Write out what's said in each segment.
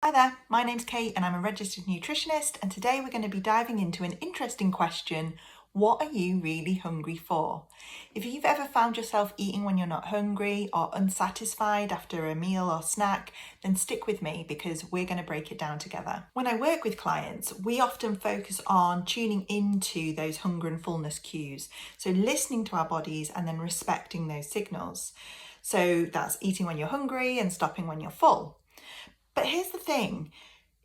Hi there, my name's Kate and I'm a registered nutritionist, and today we're going to be diving into an interesting question: what are you really hungry for? If you've ever found yourself eating when you're not hungry or unsatisfied after a meal or snack, then stick with me because we're going to break it down together. When I work with clients, we often focus on tuning into those hunger and fullness cues, so listening to our bodies and then respecting those signals. So that's eating when you're hungry and stopping when you're full. But here's the thing,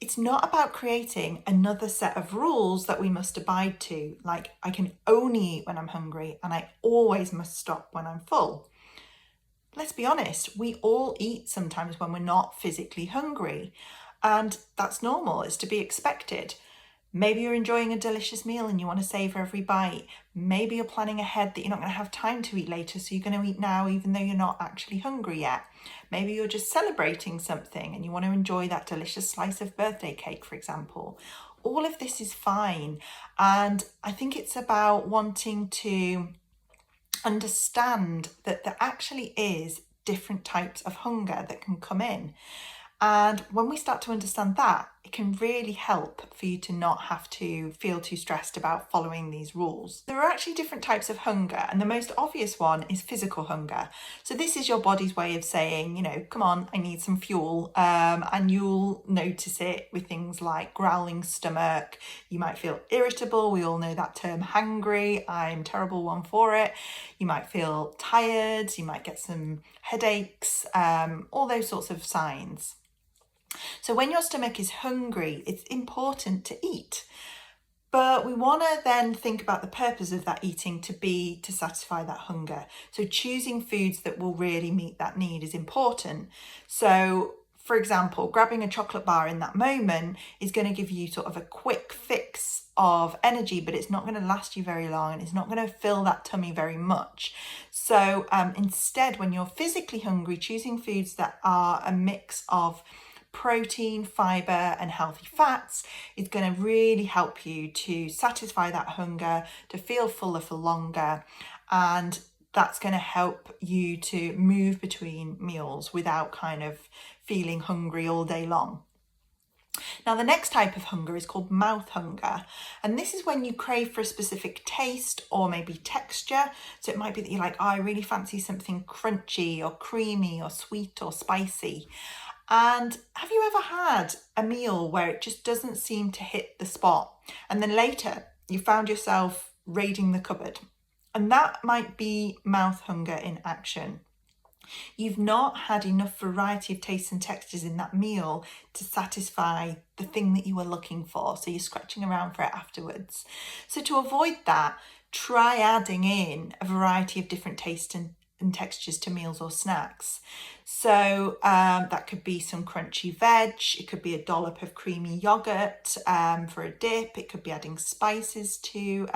it's not about creating another set of rules that we must abide to, like I can only eat when I'm hungry and I always must stop when I'm full. Let's be honest, we all eat sometimes when we're not physically hungry, and that's normal, it's to be expected. Maybe you're enjoying a delicious meal and you want to savor every bite. Maybe you're planning ahead that you're not going to have time to eat later, so you're going to eat now even though you're not actually hungry yet. Maybe you're just celebrating something and you want to enjoy that delicious slice of birthday cake, for example. All of this is fine, and I think it's about wanting to understand that there actually is different types of hunger that can come in. And when we start to understand that, it can really help for you to not have to feel too stressed about following these rules. There are actually different types of hunger, and the most obvious one is physical hunger. So this is your body's way of saying, come on, I need some fuel. And you'll notice it with things like growling stomach. You might feel irritable. We all know that term, hangry. I'm a terrible one for it. You might feel tired. You might get some headaches, all those sorts of signs. So when your stomach is hungry, it's important to eat. But we want to then think about the purpose of that eating to be to satisfy that hunger. So choosing foods that will really meet that need is important. So, for example, grabbing a chocolate bar in that moment is going to give you sort of a quick fix of energy, but it's not going to last you very long and it's not going to fill that tummy very much. So instead, when you're physically hungry, choosing foods that are a mix of protein, fiber, and healthy fats is going to really help you to satisfy that hunger, to feel fuller for longer, and that's going to help you to move between meals without kind of feeling hungry all day long. Now, the next type of hunger is called mouth hunger, and this is when you crave for a specific taste or maybe texture. So it might be that you're like, I really fancy something crunchy or creamy or sweet or spicy. And have you ever had a meal where it just doesn't seem to hit the spot, and then later you found yourself raiding the cupboard? And that might be mouth hunger in action. You've not had enough variety of tastes and textures in that meal to satisfy the thing that you were looking for, so you're scratching around for it afterwards. So to avoid that, try adding in a variety of different tastes and textures to meals or snacks. So that could be some crunchy veg, it could be a dollop of creamy yogurt for a dip, it could be adding spices to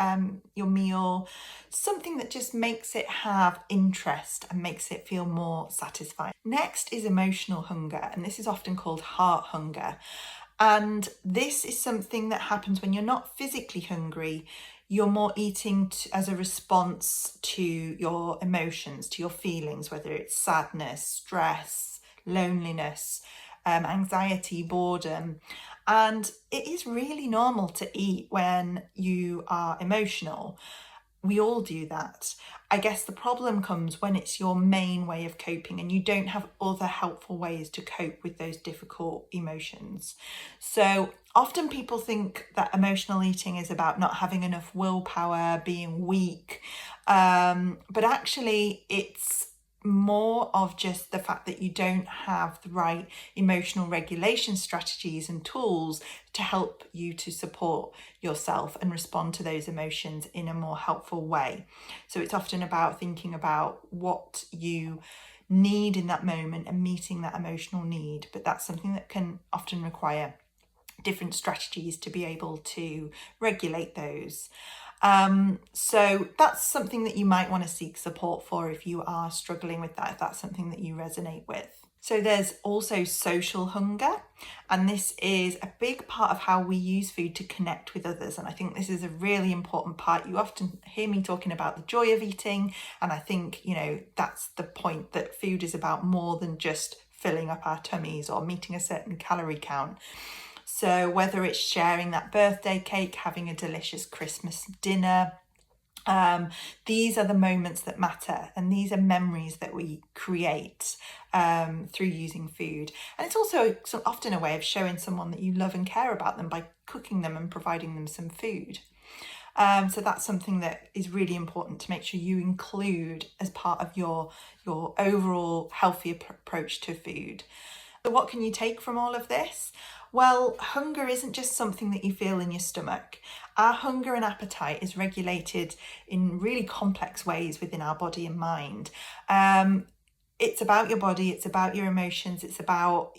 your meal, something that just makes it have interest and makes it feel more satisfying. Next is emotional hunger, and this is often called heart hunger. And this is something that happens when you're not physically hungry. You're more eating as a response to your emotions, to your feelings, whether it's sadness, stress, loneliness, anxiety, boredom. And it is really normal to eat when you are emotional. We all do that. I guess the problem comes when it's your main way of coping and you don't have other helpful ways to cope with those difficult emotions. So often people think that emotional eating is about not having enough willpower, being weak, but actually it's more of just the fact that you don't have the right emotional regulation strategies and tools to help you to support yourself and respond to those emotions in a more helpful way. So it's often about thinking about what you need in that moment and meeting that emotional need, but that's something that can often require different strategies to be able to regulate those. So that's something that you might want to seek support for if you are struggling with that, if that's something that you resonate with. So there's also social hunger, and this is a big part of how we use food to connect with others. And I think this is a really important part. You often hear me talking about the joy of eating, and I think, that's the point, that food is about more than just filling up our tummies or meeting a certain calorie count. So whether it's sharing that birthday cake, having a delicious Christmas dinner, these are the moments that matter, and these are memories that we create through using food. And it's also often a way of showing someone that you love and care about them by cooking them and providing them some food. So that's something that is really important to make sure you include as part of your overall healthy approach to food. So what can you take from all of this? Well, hunger isn't just something that you feel in your stomach. Our hunger and appetite is regulated in really complex ways within our body and mind. It's about your body, it's about your emotions, it's about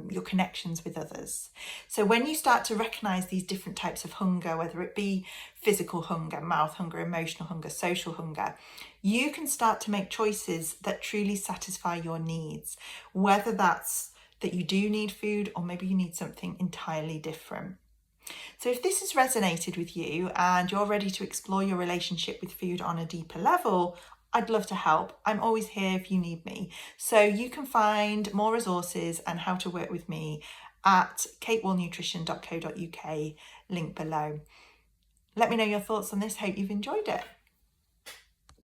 your connections with others. So when you start to recognize these different types of hunger, whether it be physical hunger, mouth hunger, emotional hunger, social hunger, you can start to make choices that truly satisfy your needs, whether that's that you do need food or maybe you need something entirely different. So if this has resonated with you and you're ready to explore your relationship with food on a deeper level, I'd love to help. I'm always here if you need me. So you can find more resources and how to work with me at 𝗏𝗆𝗆nutrition.co.uk, link below. Let me know your thoughts on this. Hope you've enjoyed it.